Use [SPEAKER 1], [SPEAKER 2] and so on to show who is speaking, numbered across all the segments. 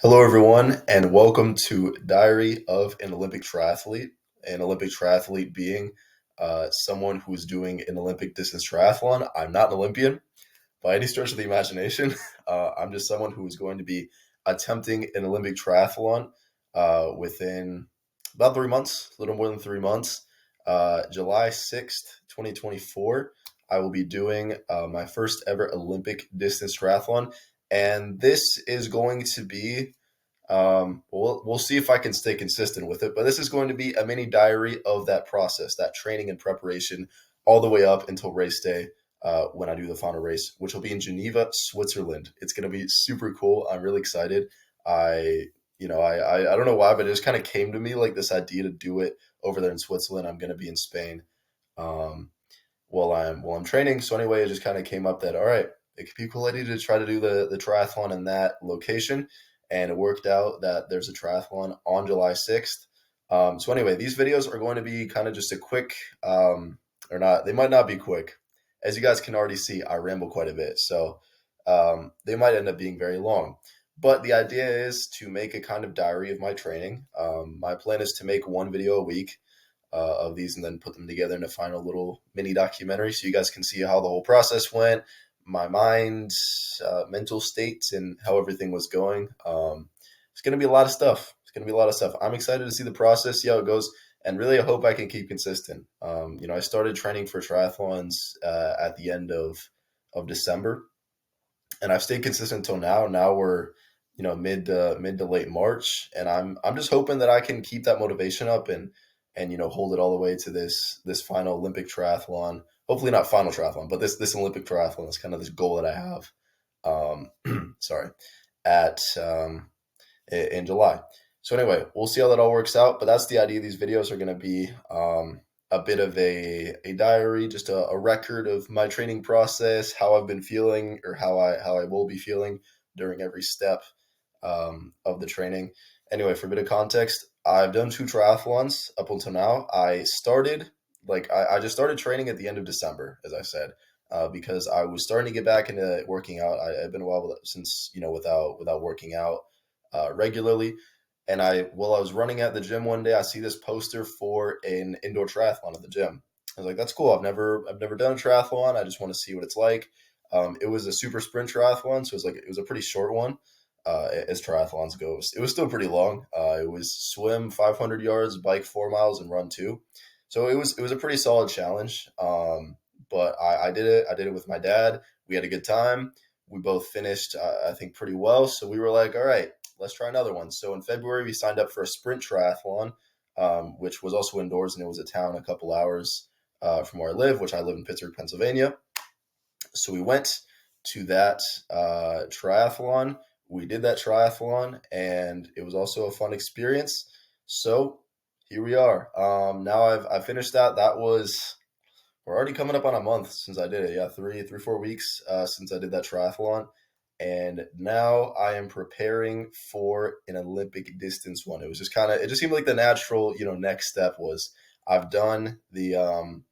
[SPEAKER 1] Hello, everyone, and welcome to Diary of an Olympic Triathlete. An Olympic triathlete being someone who is doing an Olympic distance triathlon. I'm not an Olympian by any stretch of the imagination. I'm just someone who is going to be attempting an Olympic triathlon within about 3 months, a little more than 3 months. July 6th, 2024, I will be doing my first ever Olympic distance triathlon. And this is going to be we'll see if I can stay consistent with it, but this is going to be a mini diary of that process, that training and preparation, all the way up until race day when I do the final race, which will be in Geneva, Switzerland. It's going to be super cool. I'm really excited. I, I don't know why, but it just kind of came to me like this idea to do it over there in Switzerland. I'm going to be in Spain um, while I'm training. So anyway, it just kind of came up that all right, it could be a cool idea to try to do the triathlon in that location, and it worked out that there's a triathlon on July 6th. So anyway, these videos are going to be kind of just a quick, or not. They might not be quick, as you guys can already see. I ramble quite a bit, so they might end up being very long. But the idea is to make a kind of diary of my training. My plan is to make one video a week of these and then put them together in a final little mini documentary so you guys can see how the whole process went, my mind, mental states, and how everything was going. It's going to be a lot of stuff. It's going to be a lot of stuff. I'm excited to see the process, see how it goes, and really I hope I can keep consistent. I started training for triathlons at the end of December, and I've stayed consistent until now. Now we're mid to late March, and I'm just hoping that I can keep that motivation up and hold it all the way to this final Olympic triathlon. Hopefully not final triathlon, but this Olympic triathlon is kind of this goal that I have. Sorry, at in July. So anyway, we'll see how that all works out. But that's the idea. These videos are going to be a bit of a diary, just a record of my training process, how I've been feeling, or how I will be feeling during every step of the training. Anyway, for a bit of context, I've done two triathlons up until now. I just started training at the end of December, as I said, because I was starting to get back into working out. I've been a while since without working out regularly. And while I was running at the gym one day, I see this poster for an indoor triathlon at the gym. I was like, "That's cool. I've never done a triathlon. I just want to see what it's like." It was a super sprint triathlon, so it was a pretty short one as triathlons go. It was still pretty long. It was swim 500 yards, bike 4 miles, and run two. So it was a pretty solid challenge. But I did it. I did it with my dad. We had a good time. We both finished, I think, pretty well. So we were like, all right, let's try another one. So in February, we signed up for a sprint triathlon, which was also indoors, and it was a town a couple hours from where I live, which I live in Pittsburgh, Pennsylvania. So we went to that triathlon. We did that triathlon, and it was also a fun experience. So here we are. Now I've finished that. We're already coming up on a month since I did it. Yeah, 4 weeks since I did that triathlon. And now I am preparing for an Olympic distance one. It just seemed like the natural, next step was I've done the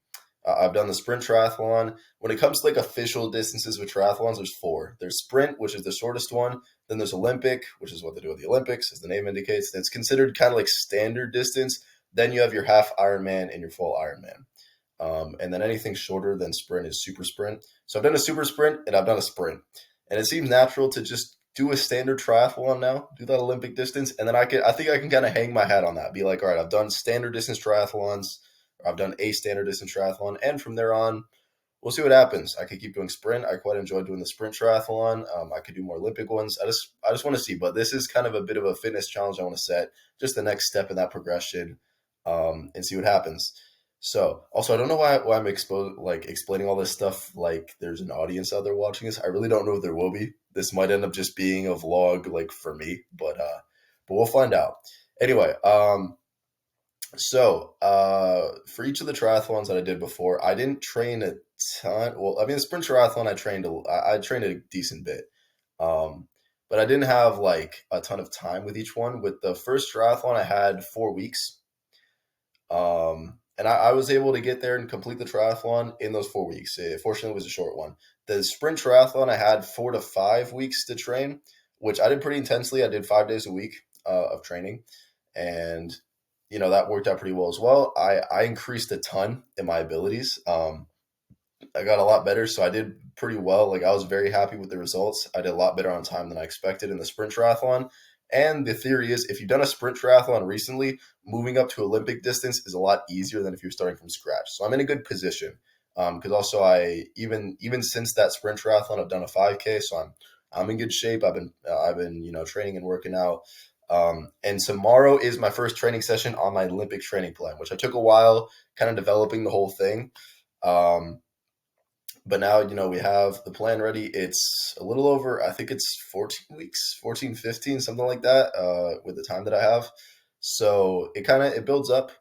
[SPEAKER 1] I've done the sprint triathlon. When it comes to like official distances with triathlons, there's four. There's sprint, which is the shortest one. Then there's Olympic, which is what they do at the Olympics, as the name indicates. It's considered kind of like standard distance. Then you have your half Ironman and your full Ironman. And then anything shorter than sprint is super sprint. So I've done a super sprint and I've done a sprint. And it seems natural to just do a standard triathlon now, do that Olympic distance. And then I think I can kind of hang my hat on that. Be like, all right, I've done standard distance triathlons. I've done a standard distance triathlon, and from there on, we'll see what happens. I could keep doing sprint. I quite enjoy doing the sprint triathlon. I could do more Olympic ones. I just want to see, but this is kind of a bit of a fitness challenge I want to set, just the next step in that progression, and see what happens. So, also, I don't know why I'm explaining all this stuff like there's an audience out there watching this. I really don't know if there will be. This might end up just being a vlog like for me, but we'll find out. Anyway, for each of the triathlons that I did before, I didn't train a ton. Well, I mean, the sprint triathlon, I trained a decent bit, um, but I didn't have like a ton of time with each one. With the first triathlon, I had 4 weeks, and I was able to get there and complete the triathlon in those 4 weeks. Fortunately, it was a short one. The sprint triathlon, I had 4 to 5 weeks to train, which I did pretty intensely. I did 5 days a week of training, and that worked out pretty well as well. I increased a ton in my abilities. I got a lot better, so I did pretty well. Like I was very happy with the results. I did a lot better on time than I expected in the sprint triathlon. And the theory is, if you've done a sprint triathlon recently, moving up to Olympic distance is a lot easier than if you're starting from scratch. So I'm in a good position. Because also I even since that sprint triathlon, I've done a 5K, so I'm in good shape. I've been training and working out. And tomorrow is my first training session on my Olympic training plan, which I took a while kind of developing the whole thing. Um, but now, we have the plan ready. It's a little over, I think it's 14 weeks, 14, 15, something like that, with the time that I have. So it builds up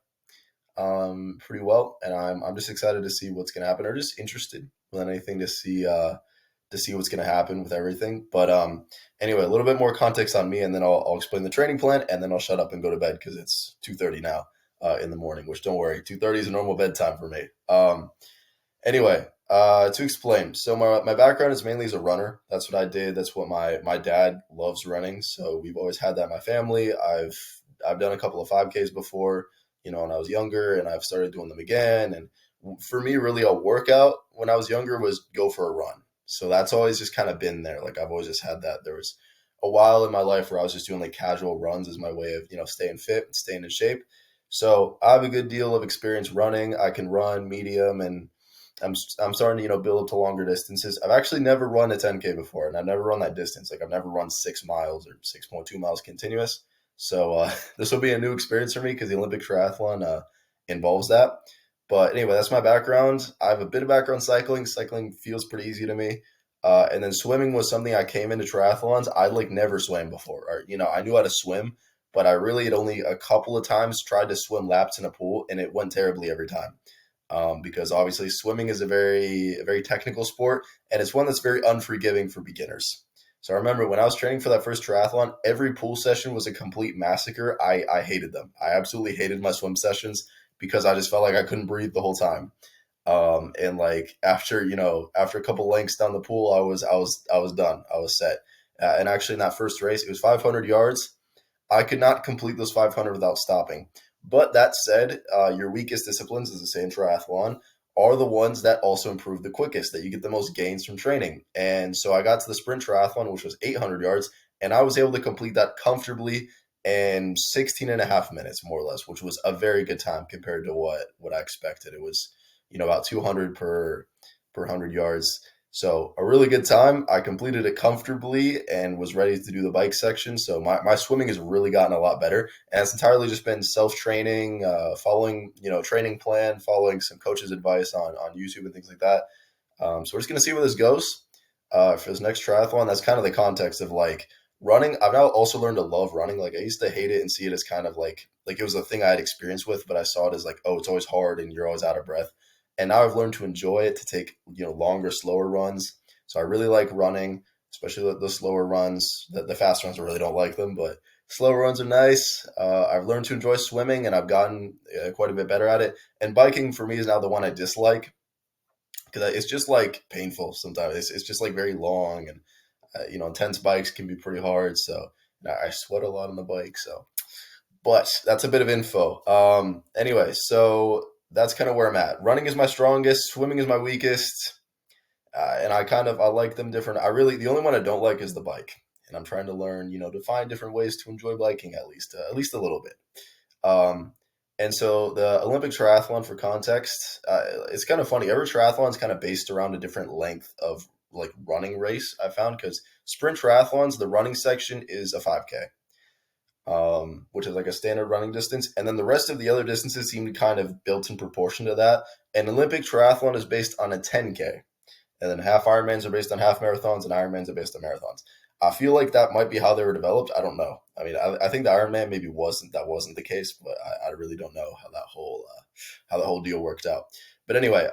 [SPEAKER 1] pretty well, and I'm just excited to see what's gonna happen, or just interested more than anything to see what's gonna happen with everything. But anyway, a little bit more context on me, and then I'll explain the training plan, and then I'll shut up and go to bed because it's 2:30 now in the morning. Which, don't worry, 2:30 is a normal bedtime for me. Anyway, to explain, so my background is mainly as a runner. That's what I did. That's what my dad loves running. So we've always had that in my family. I've done a couple of 5Ks before, when I was younger, and I've started doing them again. And for me, really, a workout when I was younger was go for a run. So that's always just kind of been there. Like I've always just had that. There was a while in my life where I was just doing like casual runs as my way of staying fit, staying in shape. So I have a good deal of experience running. I can run medium, and I'm starting to build up to longer distances. I've actually never run a 10K before, and I've never run that distance. Like I've never run 6 miles or 6.2 miles continuous. So this will be a new experience for me because the Olympic triathlon involves that. But anyway, that's my background. I have a bit of background cycling. Cycling feels pretty easy to me. And then swimming was something I came into triathlons. I like never swam before. Or, I knew how to swim, but I really had only a couple of times tried to swim laps in a pool, and it went terribly every time. Because obviously swimming is a very technical sport, and it's one that's very unforgiving for beginners. So I remember when I was training for that first triathlon, every pool session was a complete massacre. I hated them. I absolutely hated my swim sessions because I just felt like I couldn't breathe the whole time. And like after a couple lengths down the pool, I was done. I was set. And actually in that first race, it was 500 yards. I could not complete those 500 without stopping. But that said, your weakest disciplines, as they say in triathlon, are the ones that also improve the quickest, that you get the most gains from training. And so I got to the sprint triathlon, which was 800 yards, and I was able to complete that comfortably in 16 and a half minutes, more or less, which was a very good time compared to what I expected. It was, about 200 per 100 yards. So a really good time. I completed it comfortably and was ready to do the bike section. So my swimming has really gotten a lot better. And it's entirely just been self-training, following, training plan, following some coach's advice on YouTube and things like that. So we're just going to see where this goes for this next triathlon. That's kind of the context of like running. I've now also learned to love running. Like I used to hate it and see it as kind of like it was a thing I had experience with, but I saw it as like, oh, it's always hard and you're always out of breath. And now I've learned to enjoy it, to take longer, slower runs. So I really like running, especially the slower runs. The fast runs I really don't like them, but slower runs are nice. I've learned to enjoy swimming, and I've gotten quite a bit better at it. And biking for me is now the one I dislike because it's just like painful sometimes. It's just like very long, and intense bikes can be pretty hard. So I sweat a lot on the bike. So, but that's a bit of info. Anyway, so that's kind of where I'm at. Running is my strongest. Swimming is my weakest. And I like them different. The only one I don't like is the bike. And I'm trying to learn, to find different ways to enjoy biking at least a little bit. Um, and so the Olympic triathlon, for context, it's kind of funny. Every triathlon is kind of based around a different length of like running race, I found, because sprint triathlons, the running section is a 5K, which is like a standard running distance. And then the rest of the other distances seem to kind of built in proportion to that. An Olympic triathlon is based on a 10K. And then half Ironmans are based on half marathons, and Ironmans are based on marathons. I feel like that might be how they were developed. I don't know. I mean, I think the Ironman maybe wasn't the case, but I really don't know how that whole deal worked out. But anyway,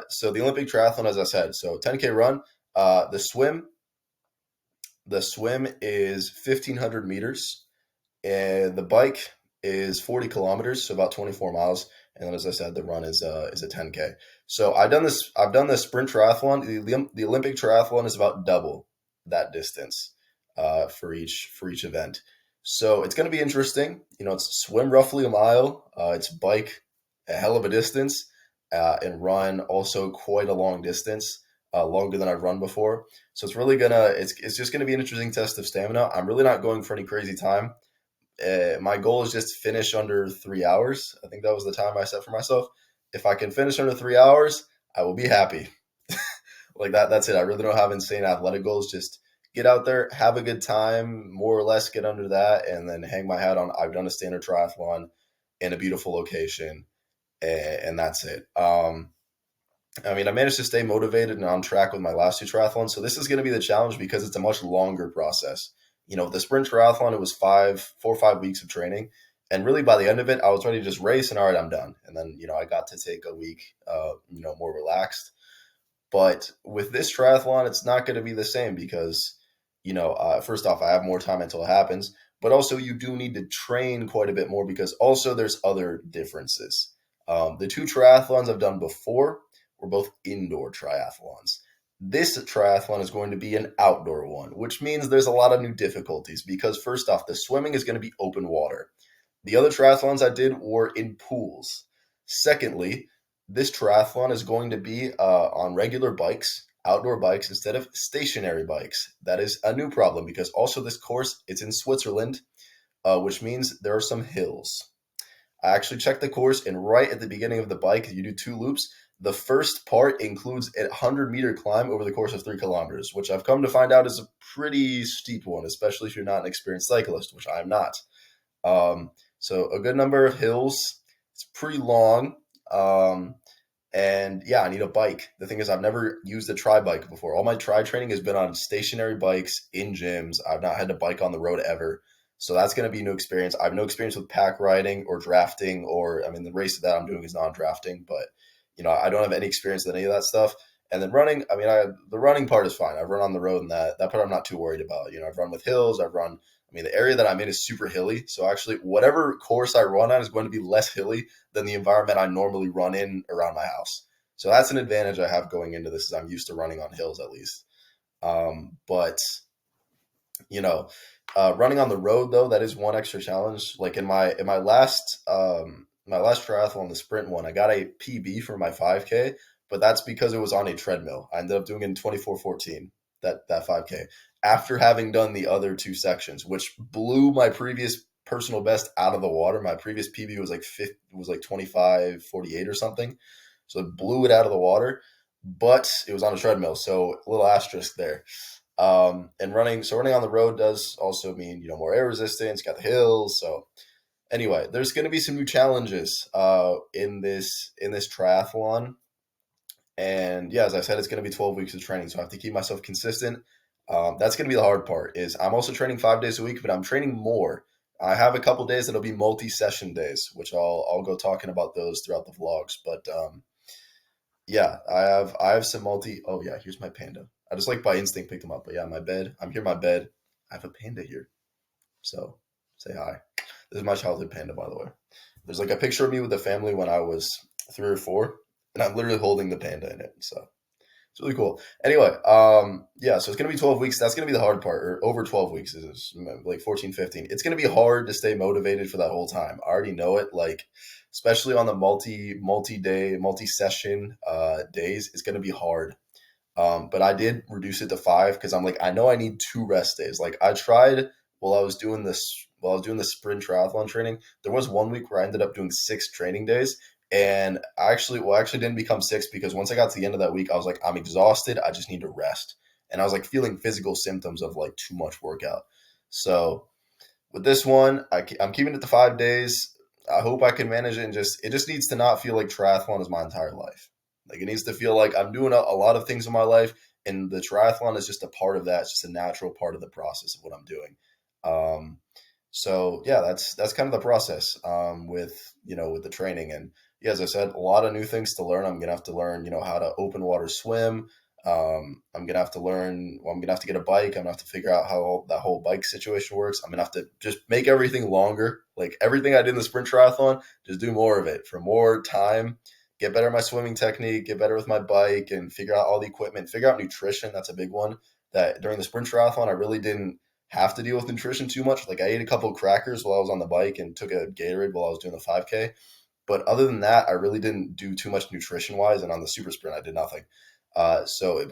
[SPEAKER 1] so the Olympic triathlon, as I said, so 10K run. The swim is 1,500 meters, and the bike is 40 kilometers, so about 24 miles. And then, as I said, the run is a 10K. So I've done this. I've done the sprint triathlon. The Olympic triathlon is about double that distance. for each event. So it's going to be interesting. It's swim roughly a mile. It's bike a hell of a distance, and run also quite a long distance, longer than I've run before. So it's just gonna be an interesting test of stamina. I'm really not going for any crazy time. My goal is just to finish under 3 hours. I think that was the time I set for myself. If I can finish under 3 hours, I will be happy. Like that's it. I really don't have insane athletic goals. Just get out there, have a good time, more or less get under that, and then hang my hat on. I've done a standard triathlon in a beautiful location, and that's it. I mean, I managed to stay motivated and on track with my last two triathlons. So this is going to be the challenge because it's a much longer process. The sprint triathlon, it was 4 or 5 weeks of training. And really by the end of it, I was ready to just race and all right, I'm done. And then, I got to take a week, more relaxed. But with this triathlon, it's not going to be the same because, first off, I have more time until it happens. But also, you do need to train quite a bit more because also there's other differences. The two triathlons I've done before were both indoor triathlons. This triathlon is going to be an outdoor one, which means there's a lot of new difficulties because, first off, the swimming is going to be open water. The other triathlons I did were in pools. Secondly, this triathlon is going to be on regular bikes, outdoor bikes, instead of stationary bikes. That is a new problem because also this course, it's in Switzerland, which means there are some hills. I actually checked the course, and right at the beginning of the bike, you do two loops. The first part includes a 100-meter climb over the course of 3 kilometers, which I've come to find out is a pretty steep one, especially if you're not an experienced cyclist, which I'm not. So a good number of hills. It's pretty long. Um, and yeah, I need a bike. The thing is, I've never used a tri bike before. All my tri training has been on stationary bikes in gyms. I've not had to bike on the road ever. So that's going to be a new experience. I have no experience with pack riding or drafting, or I mean, the race that I'm doing is non drafting, but I don't have any experience with any of that stuff. And then running, I mean, the running part is fine. I've run on the road, and that part I'm not too worried about. I've run with hills. I mean, the area that I'm in is super hilly. So actually, whatever course I run on is going to be less hilly than the environment I normally run in around my house. So that's an advantage I have going into this is I'm used to running on hills at least. But you know, running on the road though, that is one extra challenge. Like in my last triathlon, the sprint one, I got a PB for my 5K, but that's because it was on a treadmill. I ended up doing it in 24:14, that 5K, after having done the other two sections, which blew my previous personal best out of the water. My previous PB was like 25:48 or something. So it blew it out of the water, but it was on a treadmill. So a little asterisk there. And running on the road does also mean, more air resistance, got the hills. So anyway, there's going to be some new challenges in this triathlon. And yeah, as I said, it's going to be 12 weeks of training. So I have to keep myself consistent. That's going to be the hard part is I'm also training 5 days a week, but I'm training more. I have a couple days that'll be multi-session days, which I'll go talking about those throughout the vlogs. But yeah, I have some multi. Oh yeah, here's my panda. I just like by instinct picked him up. But yeah, my bed. I'm here. My bed. I have a panda here. So say hi. This is my childhood panda, by the way. There's like a picture of me with the family when I was 3 or 4, and I'm literally holding the panda in it. So it's really cool. Anyway, yeah, so it's gonna be 12 weeks. That's gonna be the hard part, or over 12 weeks is like 14, 15. It's gonna be hard to stay motivated for that whole time. I already know it. Like, especially on the multi-day, multi-session days, it's gonna be hard. But I did reduce it to 5 because I'm like, I know I need 2 rest days. Like I tried while I was doing the sprint triathlon training, there was one week where I ended up doing 6 training days. And I actually didn't become 6 because once I got to the end of that week, I was like, I'm exhausted. I just need to rest. And I was like feeling physical symptoms of like too much workout. So with this one, I'm keeping it to 5 days. I hope I can manage it and it just needs to not feel like triathlon is my entire life. Like it needs to feel like I'm doing a lot of things in my life, and the triathlon is just a part of that. It's just a natural part of the process of what I'm doing. Um, so yeah, that's kind of the process with the training. And yeah, as I said, a lot of new things to learn. I'm gonna have to learn how to open water swim. I'm gonna have to learn. Well, I'm gonna have to get a bike. I'm gonna have to figure out how that whole bike situation works. I'm gonna have to just make everything longer. Like everything I did in the sprint triathlon, just do more of it for more time. Get better at my swimming technique. Get better with my bike, and figure out all the equipment. Figure out nutrition. That's a big one. That during the sprint triathlon, I really didn't have to deal with nutrition too much. Like I ate a couple of crackers while I was on the bike and took a Gatorade while I was doing the 5K. But other than that, I really didn't do too much nutrition wise. And on the super sprint, I did nothing. But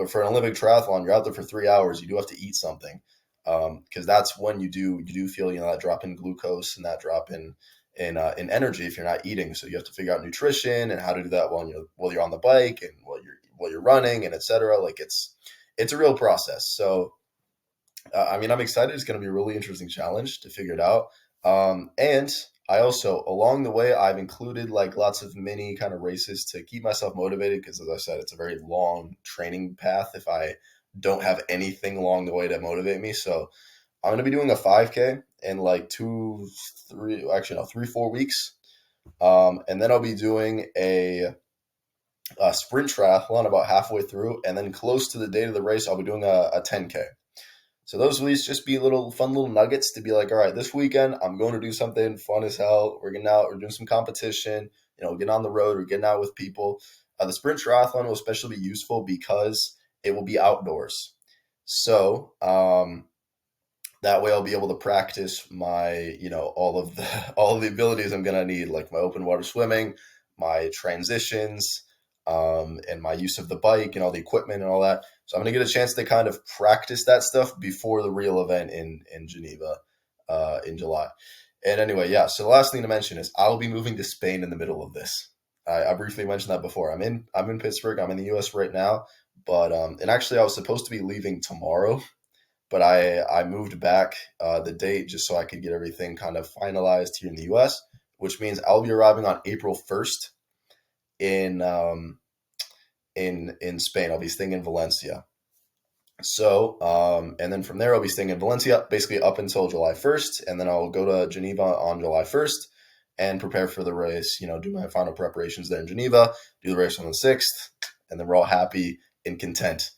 [SPEAKER 1] for an Olympic triathlon, you're out there for 3 hours. You do have to eat something, because that's when you do feel that drop in glucose and that drop in energy if you're not eating. So you have to figure out nutrition and how to do that while you're on the bike and while you're running and etc. Like it's a real process. So I mean, I'm excited. It's going to be a really interesting challenge to figure it out. And I also, along the way, I've included like lots of mini kind of races to keep myself motivated because, as I said, it's a very long training path if I don't have anything along the way to motivate me. So I'm going to be doing a 5K in like 3, 4 weeks. And then I'll be doing a sprint triathlon about halfway through. And then close to the date of the race, I'll be doing a 10K. So those will just be little fun little nuggets to be like, all right, this weekend I'm going to do something fun as hell. We're getting out, we're doing some competition, getting on the road, we're getting out with people. The sprint triathlon will especially be useful because it will be outdoors. So that way I'll be able to practice my, all of the all of the abilities I'm gonna need, like my open water swimming, my transitions, and my use of the bike and all the equipment and all that. So I'm gonna get a chance to kind of practice that stuff before the real event in Geneva in July. And anyway, yeah. So the last thing to mention is I'll be moving to Spain in the middle of this. I briefly mentioned that before. I'm in Pittsburgh. I'm in the U.S. right now, but and actually I was supposed to be leaving tomorrow, but I moved back the date just so I could get everything kind of finalized here in the U.S., which means I'll be arriving on April 1st in in Spain. I'll be staying in Valencia. So, and then from there, I'll be staying in Valencia basically up until July 1st, and then I'll go to Geneva on July 1st and prepare for the race. Do my final preparations there in Geneva, do the race on the 6th, and then we're all happy and content.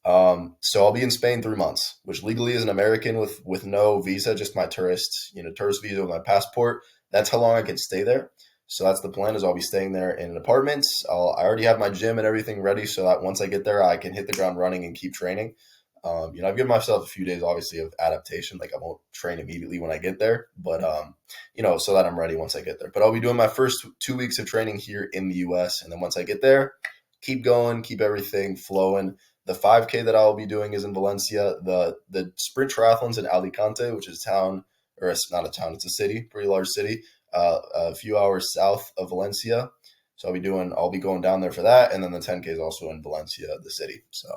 [SPEAKER 1] So I'll be in Spain 3 months, which legally is an American with no visa, just my tourist visa with my passport. That's how long I can stay there. So that's the plan. Is I'll be staying there in an apartment. I already have my gym and everything ready, so that once I get there, I can hit the ground running and keep training. I've given myself a few days, obviously, of adaptation. Like I won't train immediately when I get there, but so that I'm ready once I get there. But I'll be doing my first 2 weeks of training here in the U.S., and then once I get there, keep going, keep everything flowing. The 5K that I'll be doing is in Valencia. The sprint triathlon's in Alicante, which is a town, or it's not a town, it's a city, pretty large city, a few hours south of Valencia. So I'll be going down there for that, and then the 10K is also in Valencia, the city. So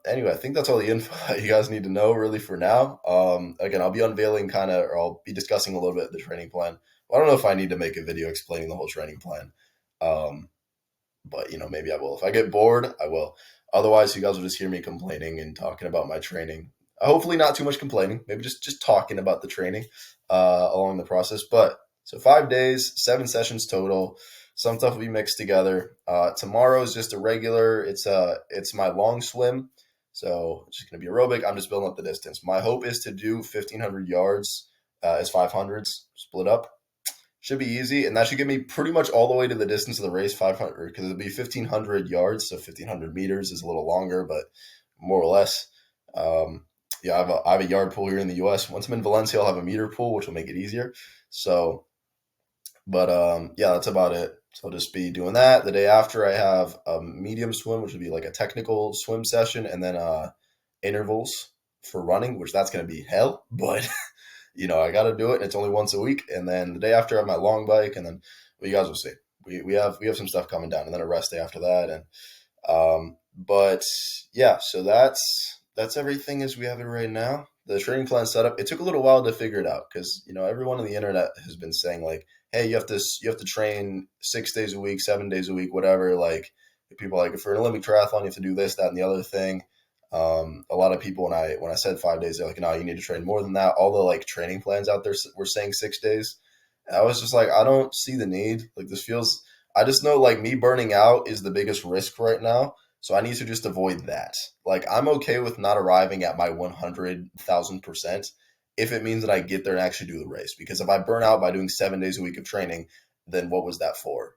[SPEAKER 1] anyway, I think that's all the info that you guys need to know really for now. Again, I'll be unveiling or I'll be discussing a little bit of the training plan. I don't know if I need to make a video explaining the whole training plan. But maybe I will. If I get bored, I will. Otherwise, you guys will just hear me complaining and talking about my training. Hopefully not too much complaining, maybe just talking about the training along the process. But so 5 days, 7 sessions total. Some stuff will be mixed together. Tomorrow is just a regular. It's my long swim, so it's just gonna be aerobic. I'm just building up the distance. My hope is to do 1,500 yards as 500s split up. Should be easy, and that should get me pretty much all the way to the distance of the race, 500, because it'll be 1,500 yards, so 1,500 meters is a little longer, but more or less. Yeah, I have a yard pool here in the U.S. Once I'm in Valencia, I'll have a meter pool, which will make it easier. So, but yeah, that's about it. So I'll just be doing that. The day after, I have a medium swim, which would be like a technical swim session, and then intervals for running, which that's going to be hell, but I got to do it. And it's only once a week. And then the day after, I have my long bike. And then you guys will see. We have some stuff coming down, and then a rest day after that. And but yeah, so that's everything as we have it right now. The training plan setup. It took a little while to figure it out because everyone on the internet has been saying like, hey, you have to train 6 days a week, 7 days a week, whatever. Like people like, if for an Olympic triathlon, you have to do this, that, and the other thing. A lot of people, when I said 5 days, they're like, no, you need to train more than that. All the like training plans out there were saying 6 days. And I was just like, I don't see the need. Like I just know like me burning out is the biggest risk right now. So I need to just avoid that. Like I'm okay with not arriving at my 100,000% if it means that I get there and actually do the race. Because if I burn out by doing 7 days a week of training, then what was that for?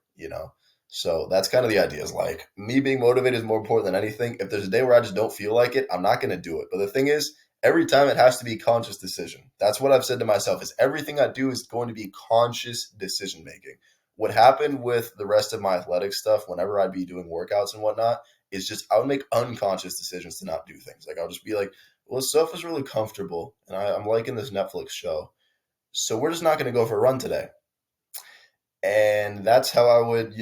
[SPEAKER 1] So that's kind of the idea, is like me being motivated is more important than anything. If there's a day where I just don't feel like it, I'm not going to do it. But the thing is, every time it has to be conscious decision. That's what I've said to myself is everything I do is going to be conscious decision making. What happened with the rest of my athletic stuff, whenever I'd be doing workouts and whatnot, is just I would make unconscious decisions to not do things. Like I'll just be like, well, this stuff is really comfortable, and I'm liking this Netflix show, so we're just not going to go for a run today. And that's how I would,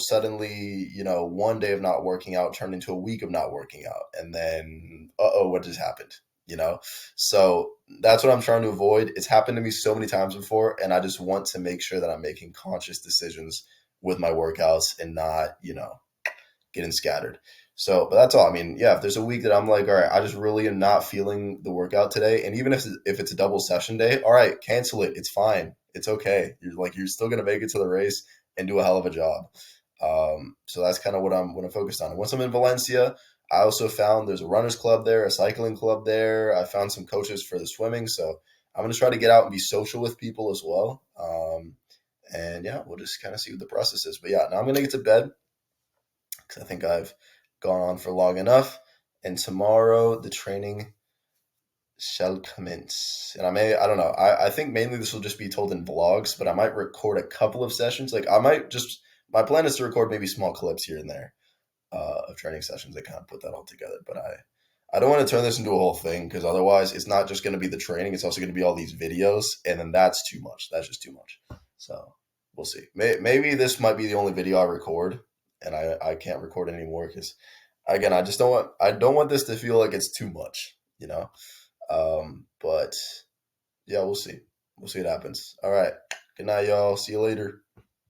[SPEAKER 1] suddenly, one day of not working out turned into a week of not working out. And then, what just happened? You know? So that's what I'm trying to avoid. It's happened to me so many times before. And I just want to make sure that I'm making conscious decisions with my workouts and not, getting scattered. So, but that's all. I mean, yeah, if there's a week that I'm like, all right, I just really am not feeling the workout today, and even if it's a double session day, all right, cancel it. It's fine. It's okay. You're still gonna make it to the race and do a hell of a job. So that's kind of what I'm focused on. And once I'm in Valencia, I also found there's a runners club there, a cycling club there. I found some coaches for the swimming, so I'm gonna try to get out and be social with people as well. And yeah, we'll just kind of see what the process is. But yeah, now I'm gonna get to bed because I think I've gone on for long enough. And tomorrow the training shall commence. And I don't know. I think mainly this will just be told in vlogs, but I might record a couple of sessions. Like I might just, my plan is to record maybe small clips here and there of training sessions. I kind of put that all together. But I don't want to turn this into a whole thing because otherwise it's not just going to be the training. It's also going to be all these videos. And then that's too much. That's just too much. So we'll see. Maybe this might be the only video I record and I can't record anymore because again, I don't want this to feel like it's too much, but yeah, we'll see. We'll see what happens. All right. Good night, y'all. See you later.